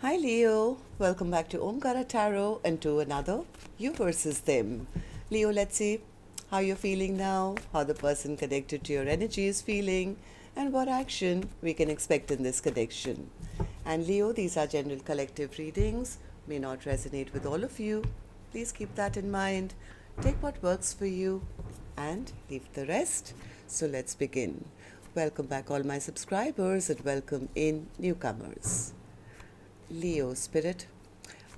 Hi Leo, welcome back to Omkaratarot and to another You versus Them. Leo, let's see how you're feeling now, how the person connected to your energy is feeling, and what action we can expect in this connection. And Leo, these are general collective readings, may not resonate with all of you. Please keep that in mind. Take what works for you and leave the rest. So let's begin. Welcome back, all my subscribers, and welcome in newcomers. Leo spirit.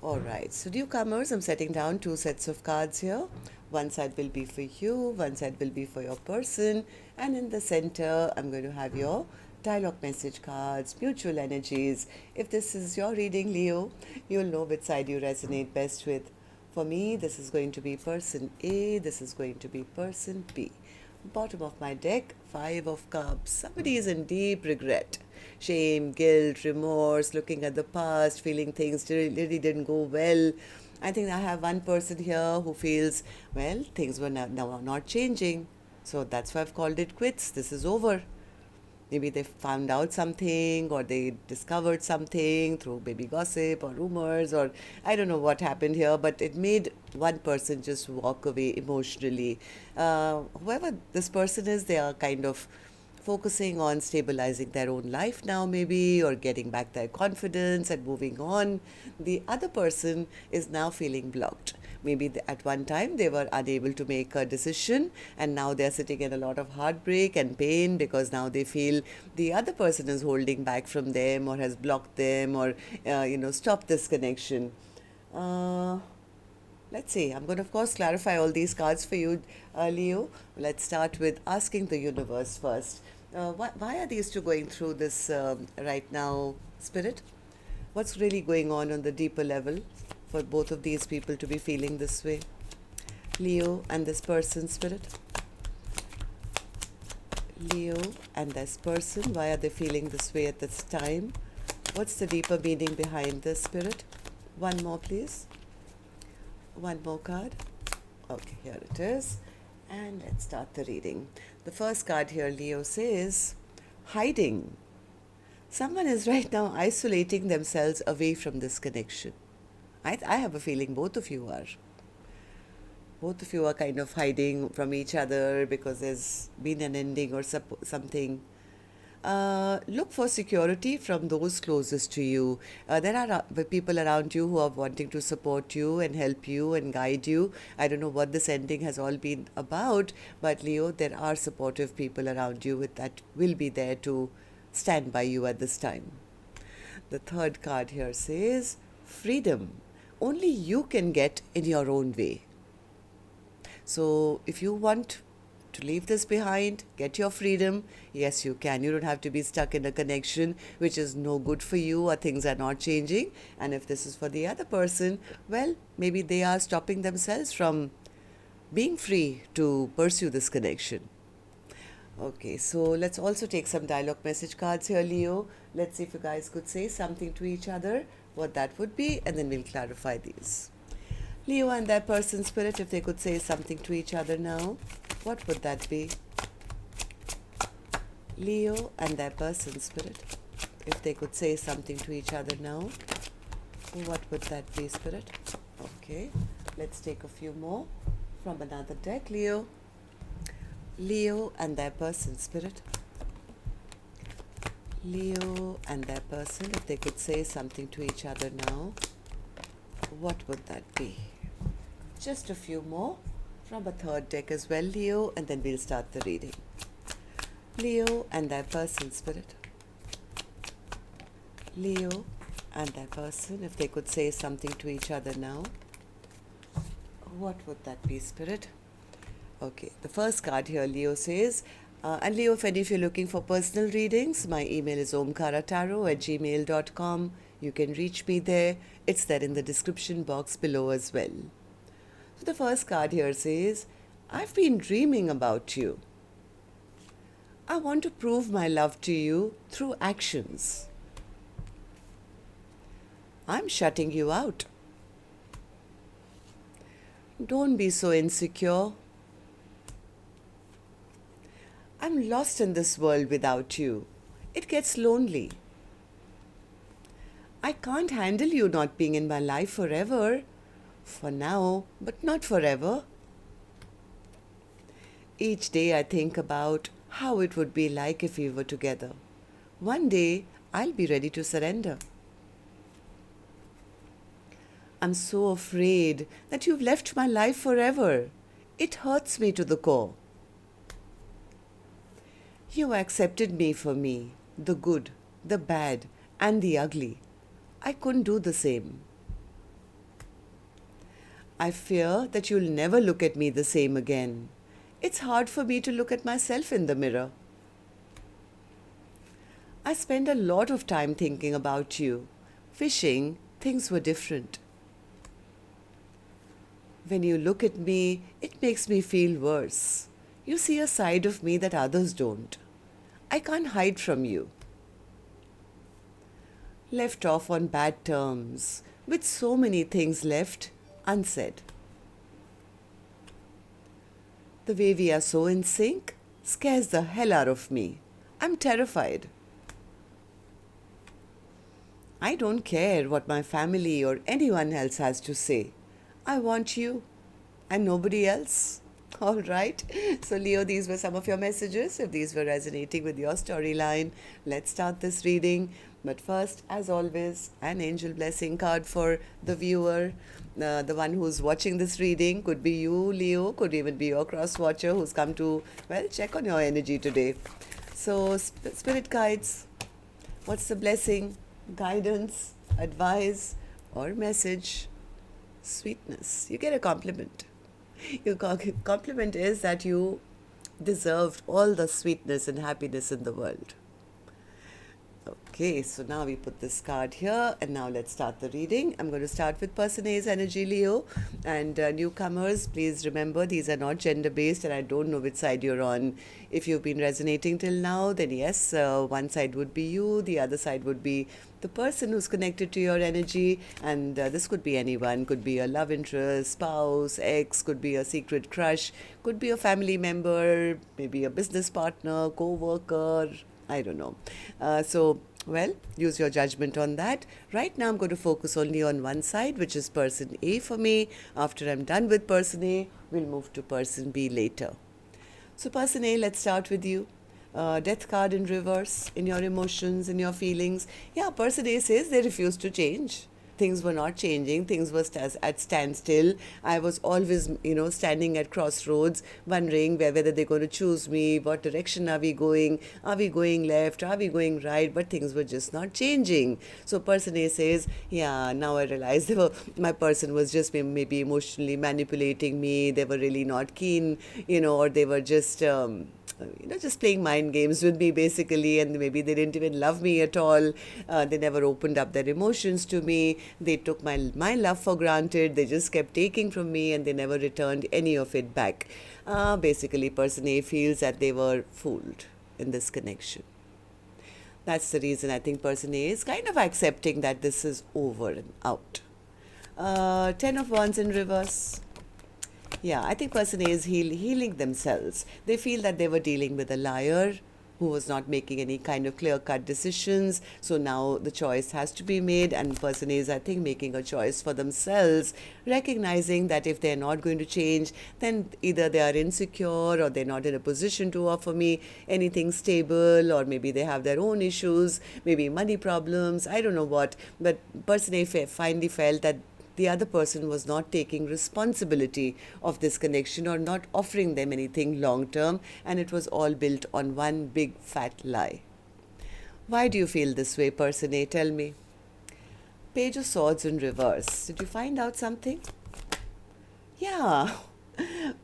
Alright, so newcomers, I'm setting down two sets of cards here. One side will be for you, one side will be for your person, and in the center, I'm going to have your dialogue message cards, mutual energies. If this is your reading, Leo, you'll know which side you resonate best with. For me, this is going to be person A, this is going to be person B. Bottom of my deck, 5 of cups. Somebody is in deep regret, shame, guilt, remorse, looking at the past, feeling things really didn't go well. I think I have one person here who feels, well, things were now not changing, so that's why I've called it quits. This is over. Maybe they found out something, or they discovered something through maybe gossip or rumors, or I don't know what happened here, but it made one person just walk away emotionally. Whoever this person is, they are kind of focusing on stabilizing their own life now, maybe, or getting back their confidence and moving on. The other person is now feeling blocked. Maybe at one time they were unable to make a decision, and now they're sitting in a lot of heartbreak and pain because now they feel the other person is holding back from them, or has blocked them, or stopped this connection. Uh, Let's see. I'm going to, of course, clarify all these cards for you, Leo. Let's start with asking the universe first. Why are these two going through this right now, Spirit? What's really going on the deeper level for both of these people to be feeling this way? Leo and this person, Spirit. Leo and this person, why are they feeling this way at this time? What's the deeper meaning behind this, Spirit? One more, please. One more card. Okay, here it is. And let's start the reading. The first card here, Leo, says hiding. Someone is right now isolating themselves away from this connection. I have a feeling both of you are. Both of you are kind of hiding from each other because there's been an ending or something. Look for security from those closest to you. There are people around you who are wanting to support you and help you and guide you. I don't know what this ending has all been about, but Leo, there are supportive people around you that will be there to stand by you at this time. The third card here says freedom. Only you can get in your own way. So if you want to leave this behind, get your freedom, yes, you can. You don't have to be stuck in a connection which is no good for you, or things are not changing. And if this is for the other person, well, maybe they are stopping themselves from being free to pursue this connection. Okay, so let's also take some dialogue message cards here, Leo. Let's see if you guys could say something to each other, what that would be, and then we'll clarify these. Leo and their person, Spirit, if they could say something to each other now, what would that be? Leo and their person, Spirit, if they could say something to each other now, what would that be, Spirit? Okay, let's take a few more from another deck, Leo. Leo and their person, Spirit. Leo and their person, if they could say something to each other now, what would that be? Just a few more from a third deck as well, Leo, and then we'll start the reading. Leo and their person, Spirit. Leo and their person, if they could say something to each other now, what would that be, Spirit? Okay, the first card here, Leo, says, and Leo, if any of you are looking for personal readings, my email is omkaratarot@gmail.com. You can reach me there. It's there in the description box below as well. So the first card here says, I've been dreaming about you. I want to prove my love to you through actions. I'm shutting you out. Don't be so insecure. I'm lost in this world without you. It gets lonely. I can't handle you not being in my life forever. For now, but not forever. Each day I think about how it would be like if we were together. One day I'll be ready to surrender. I'm so afraid that you've left my life forever. It hurts me to the core. You accepted me for me, the good, the bad, and the ugly. I couldn't do the same. I fear that you'll never look at me the same again. It's hard for me to look at myself in the mirror. I spend a lot of time thinking about you, wishing things were different. When you look at me, it makes me feel worse. You see a side of me that others don't. I can't hide from you. Left off on bad terms, with so many things left unsaid. The way we are so in sync scares the hell out of me. I'm terrified. I don't care what my family or anyone else has to say. I want you and nobody else. All right. So, Leo, these were some of your messages. If these were resonating with your storyline, let's start this reading. But first, as always, an angel blessing card for the viewer. The one who's watching this reading could be you, Leo, could even be your cross watcher who's come to, well, check on your energy today. So, spirit guides, what's the blessing, guidance, advice, or message? Sweetness. You get a compliment. Your compliment is that you deserved all the sweetness and happiness in the world. Okay, so now we put this card here and now let's start the reading. I'm going to start with Person A's energy, Leo. And newcomers, please remember these are not gender based and I don't know which side you're on. If you've been resonating till now, then yes, one side would be you, the other side would be the person who's connected to your energy, and this could be anyone, could be a love interest, spouse, ex, could be a secret crush, could be a family member, maybe a business partner, co-worker, I don't know. Well, use your judgment on that. Right now I'm going to focus only on one side, which is person A for me. After I'm done with person A, we'll move to person B later. So person A, let's start with you. Death card in reverse, in your emotions, in your feelings. Yeah, person A says they refuse to change. Things were not changing. Things were at standstill. I was always, standing at crossroads, wondering whether they're going to choose me. What direction are we going? Are we going left? Are we going right? But things were just not changing. So person A says, yeah, now I realize my person was just maybe emotionally manipulating me. They were really not keen, or they were just... just playing mind games with me basically, and maybe they didn't even love me at all. They never opened up their emotions to me. They took my love for granted. They just kept taking from me and they never returned any of it back. Basically, person A feels that they were fooled in this connection. That's the reason I think person A is kind of accepting that this is over and out. 10 of Wands in reverse. Yeah, I think person A is healing themselves. They feel that they were dealing with a liar who was not making any kind of clear-cut decisions. So now the choice has to be made, and person A is, I think, making a choice for themselves, recognizing that if they're not going to change, then either they are insecure or they're not in a position to offer me anything stable, or maybe they have their own issues, maybe money problems, I don't know what. But person A finally felt that the other person was not taking responsibility of this connection or not offering them anything long term, and it was all built on one big fat lie. Why do you feel this way, person A? Tell me. Page of Swords in reverse. Did you find out something? Yeah.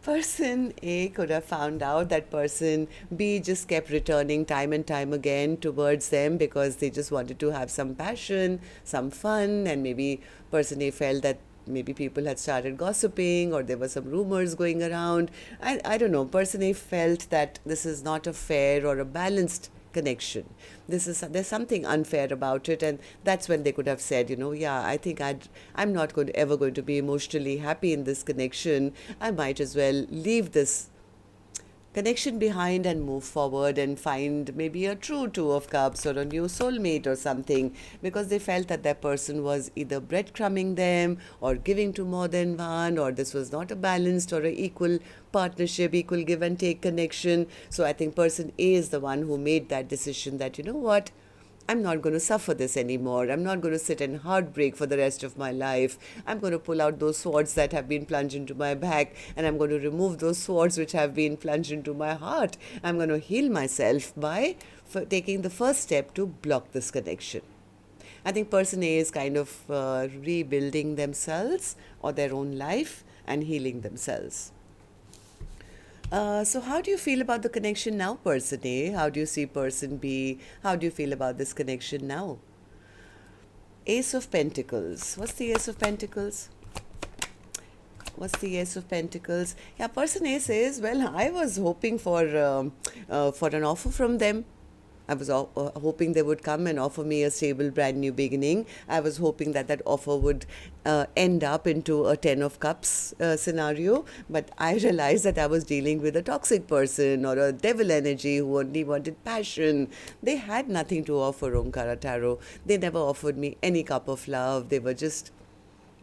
Person A could have found out that person B just kept returning time and time again towards them because they just wanted to have some passion, some fun, and maybe person A felt that maybe people had started gossiping or there were some rumors going around. I don't know. Person A felt that this is not a fair or a balanced connection. There's something unfair about it, and that's when they could have said, yeah, I think I'm not ever going to be emotionally happy in this connection. I might as well leave this connection behind and move forward and find maybe a true Two of Cups or a new soulmate or something, because they felt that that person was either breadcrumbing them or giving to more than one, or this was not a balanced or a equal partnership, equal give and take connection. So I think person A is the one who made that decision that, you know what, I'm not going to suffer this anymore. I'm not going to sit in heartbreak for the rest of my life. I'm going to pull out those swords that have been plunged into my back, and I'm going to remove those swords which have been plunged into my heart. I'm going to heal myself by taking the first step to block this connection. I think person A is kind of rebuilding themselves or their own life and healing themselves. So how do you feel about the connection now, person A? How do you see person B? How do you feel about this connection now? Ace of Pentacles. What's the Ace of Pentacles? What's the Ace of Pentacles? Yeah, person A says, well, I was hoping for an offer from them. I was hoping they would come and offer me a stable, brand new beginning. I was hoping that that offer would end up into a Ten of Cups scenario. But I realized that I was dealing with a toxic person or a devil energy who only wanted passion. They had nothing to offer, Omkaratarot. They never offered me any cup of love. They were just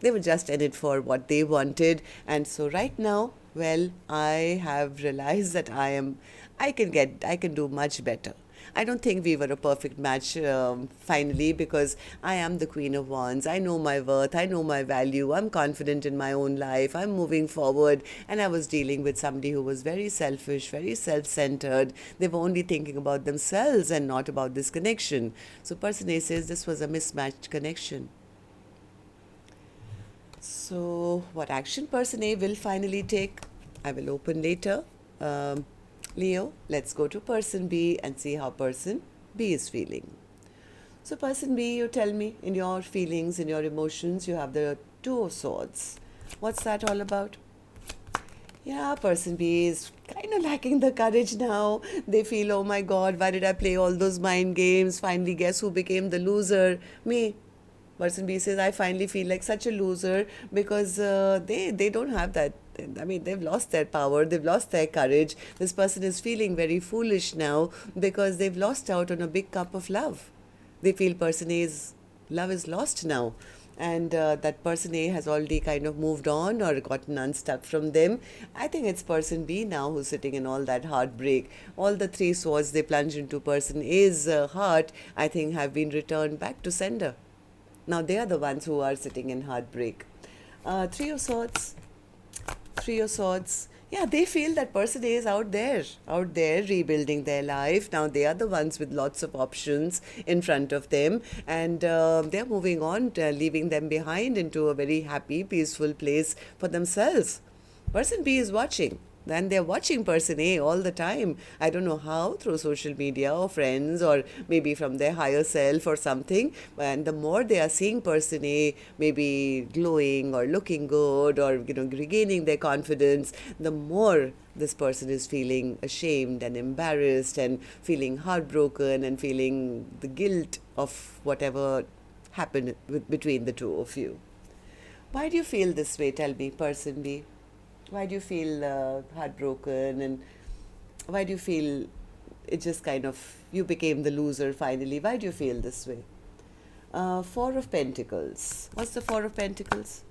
in it for what they wanted. And so right now, well, I have realized that I can do much better. I don't think we were a perfect match finally, because I am the Queen of Wands. I know my worth. I know my value. I'm confident in my own life. I'm moving forward. And I was dealing with somebody who was very selfish, very self-centered. They were only thinking about themselves and not about this connection. So person A says this was a mismatched connection. So what action person A will finally take, I will open later. Leo, let's go to person B and see how person B is feeling. So person B, you tell me, in your feelings, in your emotions, you have the Two of Swords. What's that all about? Yeah, person B is kind of lacking the courage now. They feel, oh my God, why did I play all those mind games? Finally, guess who became the loser? Me. Person B says, I finally feel like such a loser because they don't have that. I mean, they've lost their power, they've lost their courage. This person is feeling very foolish now because they've lost out on a big cup of love. They feel person A's love is lost now. And that person A has already kind of moved on or gotten unstuck from them. I think it's person B now who's sitting in all that heartbreak. All the three swords they plunge into person A's heart, I think, have been returned back to sender. Now they are the ones who are sitting in heartbreak. Three of Swords. Three of Swords. Yeah, they feel that person A is out there rebuilding their life. Now they are the ones with lots of options in front of them, and they're moving on, leaving them behind into a very happy, peaceful place for themselves. Person B is watching. And they're watching person A all the time. I don't know how, through social media or friends or maybe from their higher self or something. And the more they are seeing person A maybe glowing or looking good or regaining their confidence, the more this person is feeling ashamed and embarrassed and feeling heartbroken and feeling the guilt of whatever happened between the two of you. Why do you feel this way? Tell me, person B. Why do you feel heartbroken, and why do you feel it just kind of, you became the loser finally? Why do you feel this way? Four of Pentacles. What's the Four of Pentacles?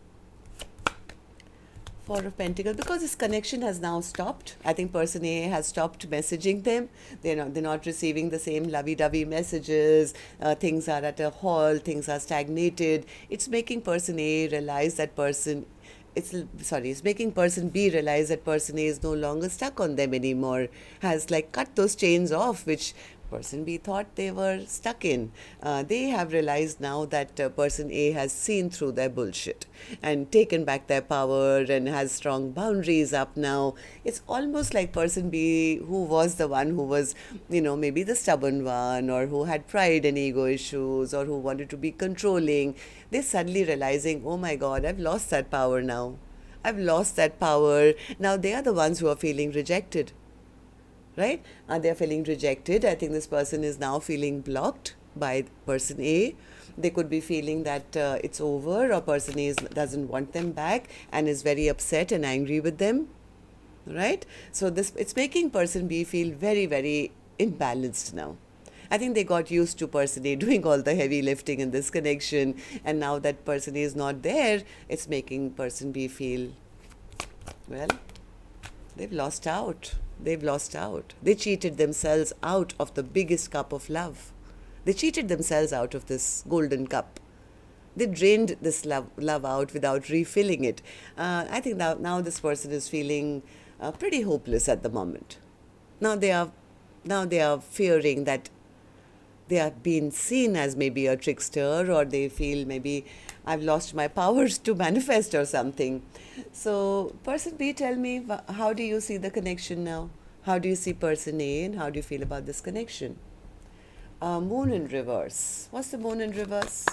Four of Pentacles, because this connection has now stopped. I think person A has stopped messaging them. They're not receiving the same lovey-dovey messages. Things are at a halt. Things are stagnated. It's making person A realize that it's making person B realize that person A is no longer stuck on them anymore, has like cut those chains off, which person B thought they were stuck in. They have realized now that person A has seen through their bullshit and taken back their power and has strong boundaries up now. It's almost like person B, who was the one who was, maybe the stubborn one, or who had pride and ego issues, or who wanted to be controlling. They're suddenly realizing, oh my God, I've lost that power now. I've lost that power. Now they are the ones who are feeling rejected. Right? They're feeling rejected. I think this person is now feeling blocked by person A. They could be feeling that it's over, or person A doesn't want them back and is very upset and angry with them. right? So this, it's making person B feel very, very imbalanced now. I think they got used to person A doing all the heavy lifting in this connection, and now that person A is not there, it's making person B feel, well, they've lost out. They've lost out. They cheated themselves out of the biggest cup of love. They cheated themselves out of this golden cup. They drained this love out without refilling it. I think now this person is feeling pretty hopeless at the moment. Now they are fearing that they are being seen as maybe a trickster, or they feel maybe I've lost my powers to manifest or something. So person B, tell me, how do you see the connection now? How do you see person A, and how do you feel about this connection? Moon in reverse. What's the moon in reverse?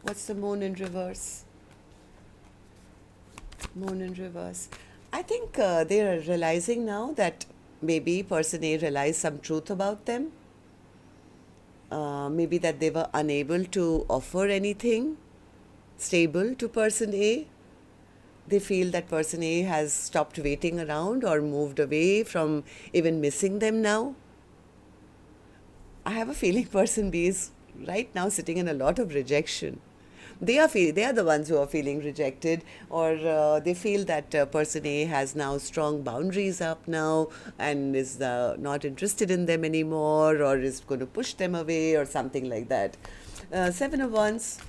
What's the moon in reverse? Moon in reverse. I think they are realizing now that maybe person A realized some truth about them. Maybe that they were unable to offer anything stable to person A. They feel that person A has stopped waiting around or moved away from even missing them now. I have a feeling person B is right now sitting in a lot of rejection. They are the ones who are feeling rejected, or they feel that person A has now strong boundaries up now and is not interested in them anymore, or is going to push them away or something like that. Seven of Wands.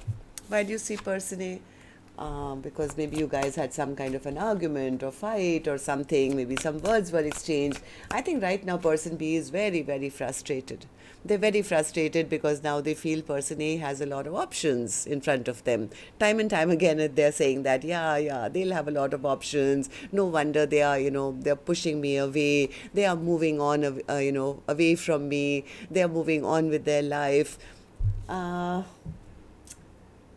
Why do you see person A? Because maybe you guys had some kind of an argument or fight or something, maybe some words were exchanged. I think right now person B is very, very frustrated. They're very frustrated because now they feel person A has a lot of options in front of them. Time and time again they're saying that, yeah, they'll have a lot of options. No wonder they are, they're pushing me away. They are moving on, away from me. They're moving on with their life.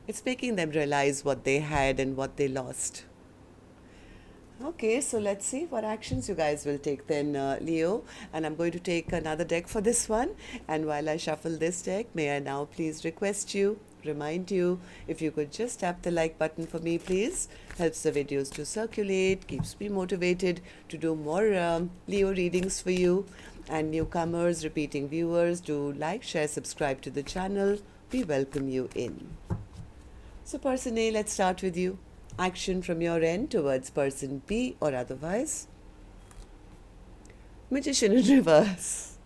It's making them realize what they had and what they lost. Okay, so let's see what actions you guys will take then, Leo. And I'm going to take another deck for this one. And while I shuffle this deck, may I now please remind you, if you could just tap the like button for me, please. Helps the videos to circulate, keeps me motivated to do more Leo readings for you. And newcomers, repeating viewers, do like, share, subscribe to the channel. We welcome you in. So person A, let's start with you. Action from your end towards person B or otherwise. Magician in reverse.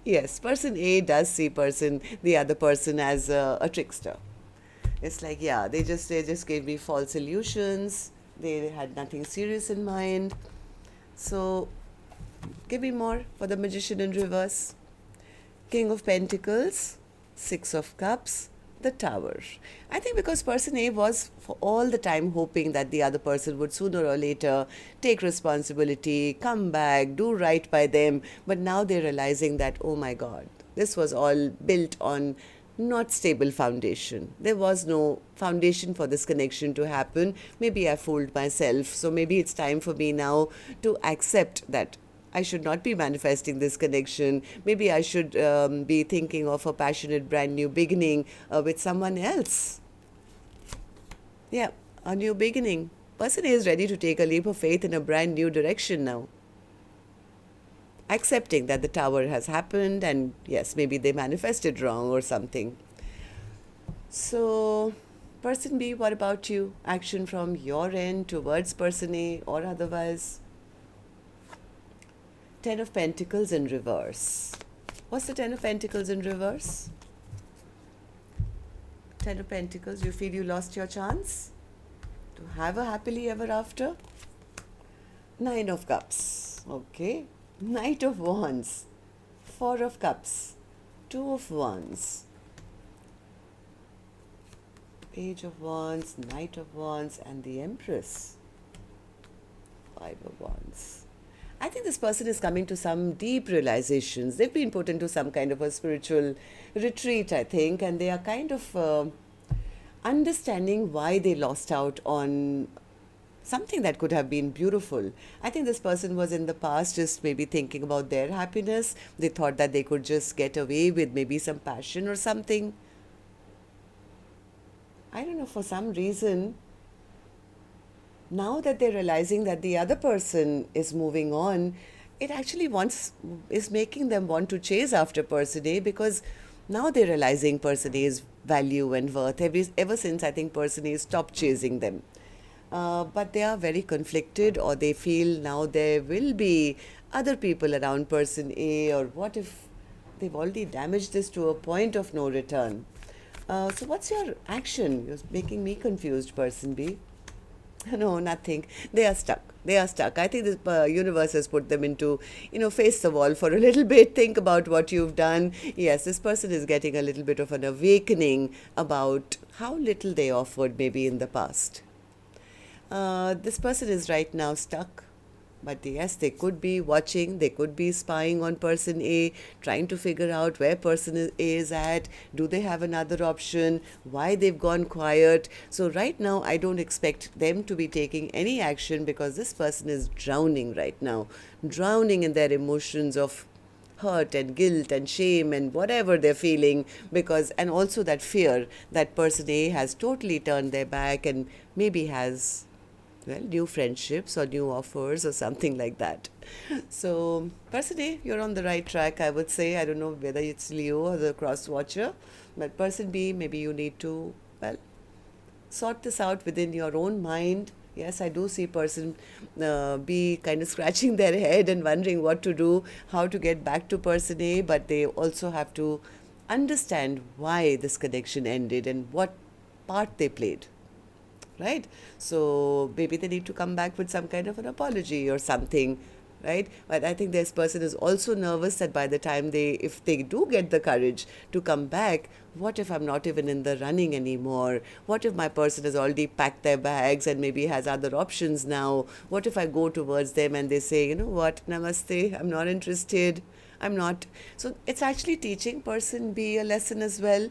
Yes, person A does see the other person as a trickster. It's like, yeah, they just gave me false illusions. They had nothing serious in mind. So give me more for the Magician in reverse. King of Pentacles, Six of Cups, the Tower. I think because person A was for all the time hoping that the other person would sooner or later take responsibility, come back, do right by them. But now they're realizing that, oh my God, this was all built on not stable foundation. There was no foundation for this connection to happen. Maybe I fooled myself. So maybe it's time for me now to accept that I should not be manifesting this connection. Maybe I should be thinking of a passionate brand new beginning with someone else. Yeah, a new beginning. Person A is ready to take a leap of faith in a brand new direction now. Accepting that the Tower has happened and yes, maybe they manifested wrong or something. So, person B, what about you? Action from your end towards person A or otherwise? Ten of Pentacles in reverse. What's the Ten of Pentacles in reverse? Ten of Pentacles, you feel you lost your chance to have a happily ever after? Nine of Cups. Okay. Knight of Wands. Four of Cups. Two of Wands. Page of Wands, Knight of Wands, and the Empress. Five of Wands. I think this person is coming to some deep realizations. They've been put into some kind of a spiritual retreat, I think, and they are kind of understanding why they lost out on something that could have been beautiful. I think this person was in the past just maybe thinking about their happiness. They thought that they could just get away with maybe some passion or something. I don't know, for some reason, now that they're realizing that the other person is moving on, it actually is making them want to chase after person A, because now they're realizing person A's value and worth ever since I think person A stopped chasing them. But they are very conflicted, or they feel now there will be other people around person A, or what if they've already damaged this to a point of no return. So what's your action? You're making me confused, person B. No, nothing. They are stuck. They are stuck. I think the universe has put them into, face the wall for a little bit. Think about what you've done. Yes, this person is getting a little bit of an awakening about how little they offered maybe in the past. This person is right now stuck. But yes, they could be watching, they could be spying on person A, trying to figure out where person A is at, do they have another option, why they've gone quiet. So right now, I don't expect them to be taking any action, because this person is drowning right now, drowning in their emotions of hurt and guilt and shame and whatever they're feeling, and also that fear that person A has totally turned their back and maybe has, well, new friendships or new offers or something like that. So, person A, you're on the right track, I would say. I don't know whether it's Leo or the cross watcher, but person B, maybe you need to, well, sort this out within your own mind. Yes, I do see person B kind of scratching their head and wondering what to do, how to get back to person A, but they also have to understand why this connection ended and what part they played. Right? So maybe they need to come back with some kind of an apology or something, right? But I think this person is also nervous that by the time if they do get the courage to come back, what if I'm not even in the running anymore? What if my person has already packed their bags and maybe has other options now? What if I go towards them and they say, you know what, namaste, I'm not interested, I'm not. So it's actually teaching person B a lesson as well,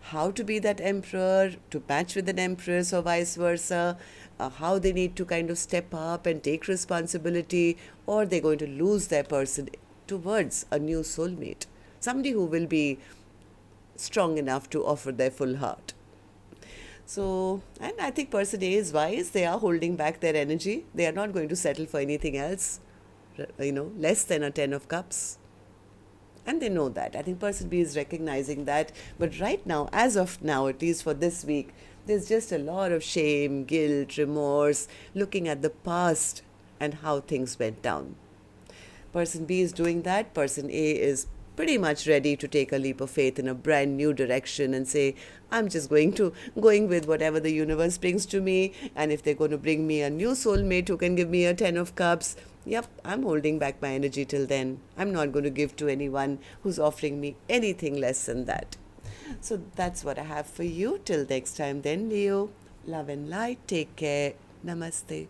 how to be that emperor, to match with an empress or vice versa, how they need to kind of step up and take responsibility, or they're going to lose their person towards a new soulmate, somebody who will be strong enough to offer their full heart. So, and I think person A is wise. They are holding back their energy. They are not going to settle for anything else, less than a 10 of cups. And they know that. I think person B is recognizing that. But right now, as of now, at least for this week, there's just a lot of shame, guilt, remorse, looking at the past and how things went down. Person B is doing that. Person A is pretty much ready to take a leap of faith in a brand new direction and say, I'm just going with whatever the universe brings to me. And if they're going to bring me a new soulmate who can give me a 10 of cups, yep, I'm holding back my energy till then. I'm not going to give to anyone who's offering me anything less than that. So that's what I have for you. Till next time then, Leo. Love and light. Take care. Namaste.